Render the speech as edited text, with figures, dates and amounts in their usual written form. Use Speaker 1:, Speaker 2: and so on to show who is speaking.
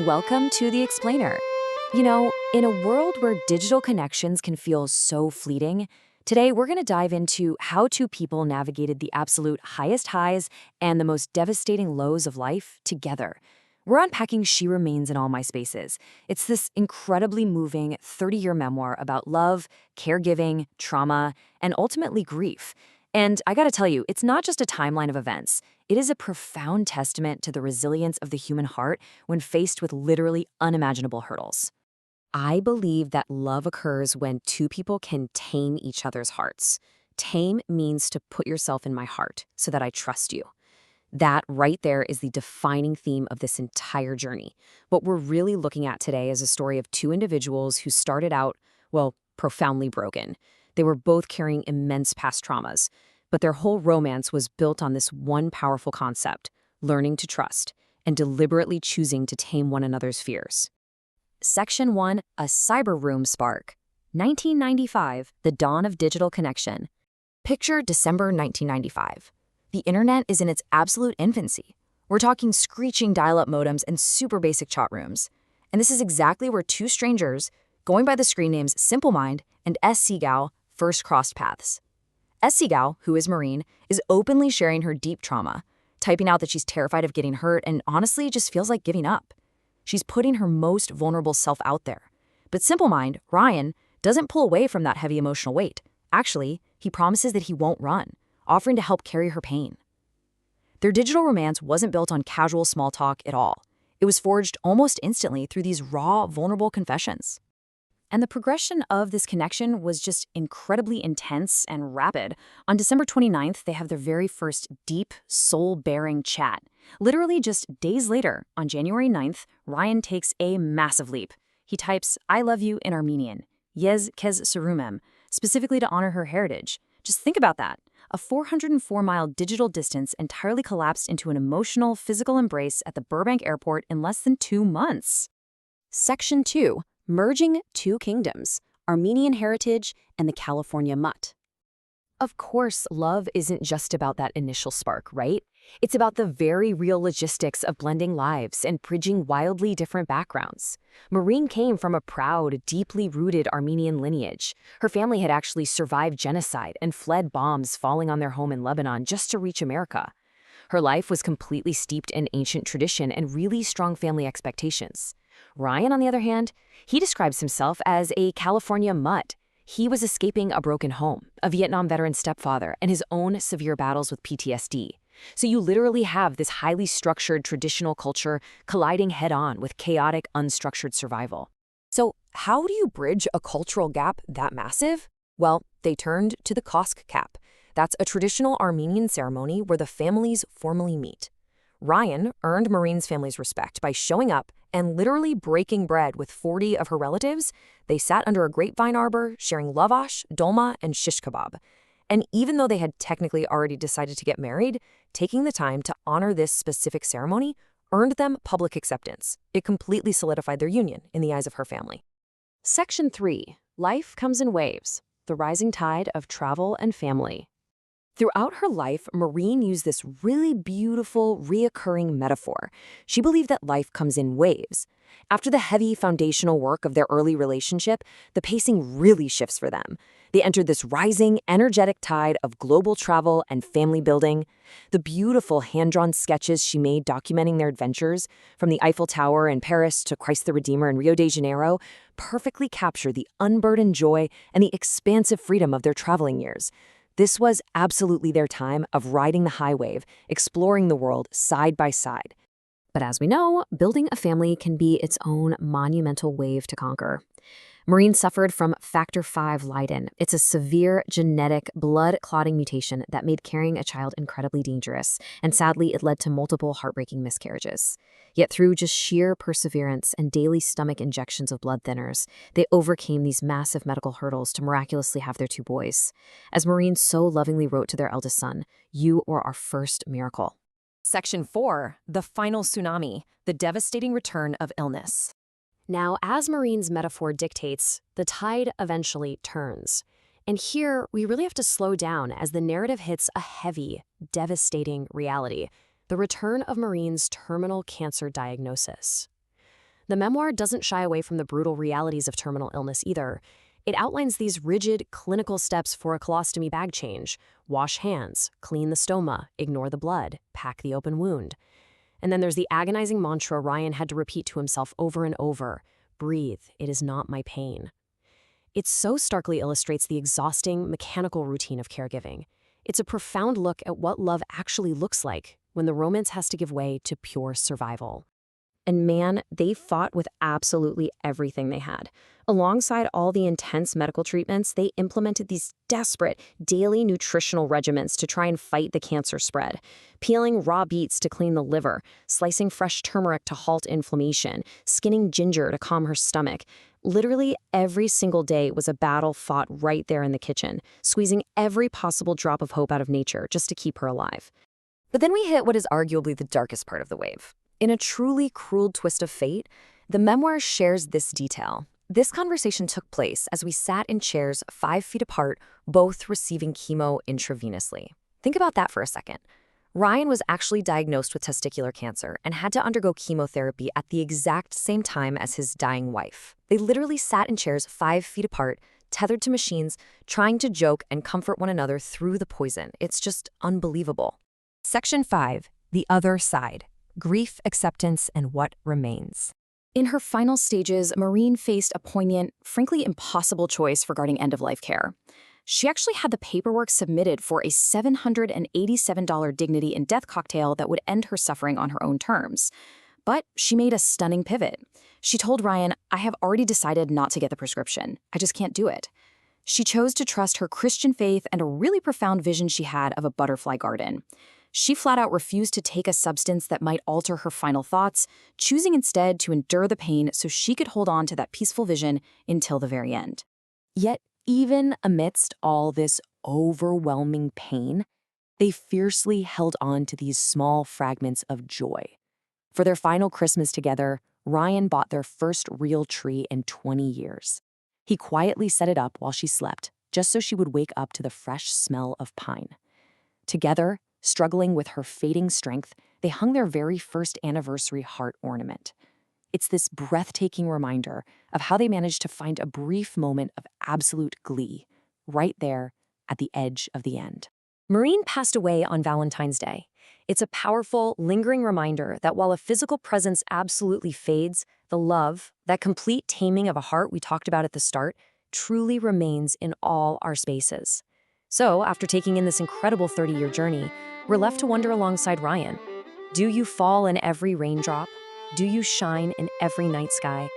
Speaker 1: Welcome to The Explainer. In a world where digital connections can feel so fleeting, today we're going to dive into how two people navigated the absolute highest highs and the most devastating lows of life together. We're unpacking She Remains in All My Spaces. It's this incredibly moving 30-year memoir about love, caregiving, trauma, and ultimately grief. And I gotta tell you, it's not just a timeline of events. It is a profound testament to the resilience of the human heart when faced with literally unimaginable hurdles. I believe that love occurs when two people can tame each other's hearts. Tame means to put yourself in my heart so that I trust you. That right there is the defining theme of this entire journey. What we're really looking at today is a story of two individuals who started out, well, profoundly broken. They were both carrying immense past traumas, but their whole romance was built on this one powerful concept: learning to trust and deliberately choosing to tame one another's fears. Section 1, A Cyber Room Spark. 1995, the dawn of digital connection. Picture December 1995. The internet is in its absolute infancy. We're talking screeching dial-up modems and super basic chat rooms. And this is exactly where two strangers, going by the screen names Simple Mind and S. Seagal, first crossed paths. S. Seagal, who is Marine, is openly sharing her deep trauma, typing out that she's terrified of getting hurt and honestly just feels like giving up. She's putting her most vulnerable self out there. But Simple Mind, Ryan, doesn't pull away from that heavy emotional weight. Actually, he promises that he won't run, offering to help carry her pain. Their digital romance wasn't built on casual small talk at all. It was forged almost instantly through these raw, vulnerable confessions. And the progression of this connection was just incredibly intense and rapid. On December 29th, they have their very first deep, soul-bearing chat. Literally just days later, on January 9th, Ryan takes a massive leap. He types, "I love you" in Armenian, "Yez kez surumem," specifically to honor her heritage. Just think about that. A 404-mile digital distance entirely collapsed into an emotional, physical embrace at the Burbank airport in less than 2 months. Section 2. Merging Two Kingdoms, Armenian Heritage and the California Mutt. Of course, love isn't just about that initial spark, right? It's about the very real logistics of blending lives and bridging wildly different backgrounds. Maureen came from a proud, deeply rooted Armenian lineage. Her family had actually survived genocide and fled bombs falling on their home in Lebanon just to reach America. Her life was completely steeped in ancient tradition and really strong family expectations. Ryan, on the other hand, he describes himself as a California mutt. He was escaping a broken home, a Vietnam veteran stepfather, and his own severe battles with PTSD. So you literally have this highly structured traditional culture colliding head-on with chaotic, unstructured survival. So how do you bridge a cultural gap that massive? Well, they turned to the Kosk Cap. That's a traditional Armenian ceremony where the families formally meet. Ryan earned Maureen's family's respect by showing up and literally breaking bread with 40 of her relatives. They sat under a grapevine arbor, sharing lavash, dolma, and shish kebab. And even though they had technically already decided to get married, taking the time to honor this specific ceremony earned them public acceptance. It completely solidified their union in the eyes of her family. Section 3. Life Comes in Waves, the Rising Tide of Travel and Family. Throughout her life, Maureen used this really beautiful, reoccurring metaphor. She believed that life comes in waves. After the heavy foundational work of their early relationship, the pacing really shifts for them. They entered this rising, energetic tide of global travel and family building. The beautiful hand-drawn sketches she made documenting their adventures, from the Eiffel Tower in Paris to Christ the Redeemer in Rio de Janeiro, perfectly capture the unburdened joy and the expansive freedom of their traveling years. This was absolutely their time of riding the high wave, exploring the world side by side. But as we know, building a family can be its own monumental wave to conquer. Maureen suffered from Factor V Leiden. It's a severe genetic blood-clotting mutation that made carrying a child incredibly dangerous, and sadly, it led to multiple heartbreaking miscarriages. Yet through just sheer perseverance and daily stomach injections of blood thinners, they overcame these massive medical hurdles to miraculously have their 2 boys. As Maureen so lovingly wrote to their eldest son, "You were our first miracle." Section 4. The Final Tsunami, the Devastating Return of Illness. Now, as Maureen's metaphor dictates, the tide eventually turns. And here, we really have to slow down as the narrative hits a heavy, devastating reality: the return of Maureen's terminal cancer diagnosis. The memoir doesn't shy away from the brutal realities of terminal illness either. It outlines these rigid, clinical steps for a colostomy bag change: wash hands, clean the stoma, ignore the blood, pack the open wound. And then there's the agonizing mantra Ryan had to repeat to himself over and over: breathe, it is not my pain. It so starkly illustrates the exhausting, mechanical routine of caregiving. It's a profound look at what love actually looks like when the romance has to give way to pure survival. And man, they fought with absolutely everything they had. Alongside all the intense medical treatments, they implemented these desperate daily nutritional regimens to try and fight the cancer spread. Peeling raw beets to clean the liver, slicing fresh turmeric to halt inflammation, skinning ginger to calm her stomach. Literally every single day was a battle fought right there in the kitchen, squeezing every possible drop of hope out of nature just to keep her alive. But then we hit what is arguably the darkest part of the wave. In a truly cruel twist of fate, the memoir shares this detail. This conversation took place as we sat in chairs 5 feet apart, both receiving chemo intravenously. Think about that for a second. Ryan was actually diagnosed with testicular cancer and had to undergo chemotherapy at the exact same time as his dying wife. They literally sat in chairs 5 feet apart, tethered to machines, trying to joke and comfort one another through the poison. It's just unbelievable. Section 5. The Other Side. Grief, Acceptance, and What Remains. In her final stages, Maureen faced a poignant, frankly impossible choice regarding end-of-life care. She actually had the paperwork submitted for a $787 dignity in death cocktail that would end her suffering on her own terms. But she made a stunning pivot. She told Ryan, "I have already decided not to get the prescription. I just can't do it." She chose to trust her Christian faith and a really profound vision she had of a butterfly garden. She flat out refused to take a substance that might alter her final thoughts, choosing instead to endure the pain so she could hold on to that peaceful vision until the very end. Yet, even amidst all this overwhelming pain, they fiercely held on to these small fragments of joy. For their final Christmas together, Ryan bought their first real tree in 20 years. He quietly set it up while she slept, just so she would wake up to the fresh smell of pine. Together, struggling with her fading strength, they hung their very first anniversary heart ornament. It's this breathtaking reminder of how they managed to find a brief moment of absolute glee, right there at the edge of the end. Maureen passed away on Valentine's Day. It's a powerful, lingering reminder that while a physical presence absolutely fades, the love, that complete taming of a heart we talked about at the start, truly remains in all our spaces. So, after taking in this incredible 30-year journey, we're left to wonder alongside Ryan. Do you fall in every raindrop? Do you shine in every night sky?